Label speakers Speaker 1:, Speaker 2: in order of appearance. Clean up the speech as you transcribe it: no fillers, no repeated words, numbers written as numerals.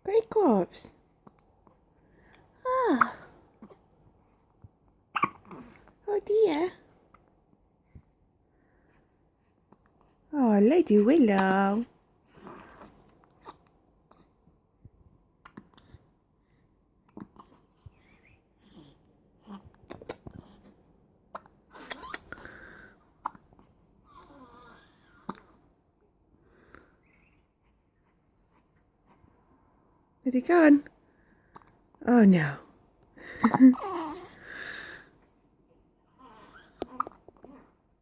Speaker 1: Great corpse. Ah. Oh dear. Oh, Lady Willow. Is he gone? Oh no.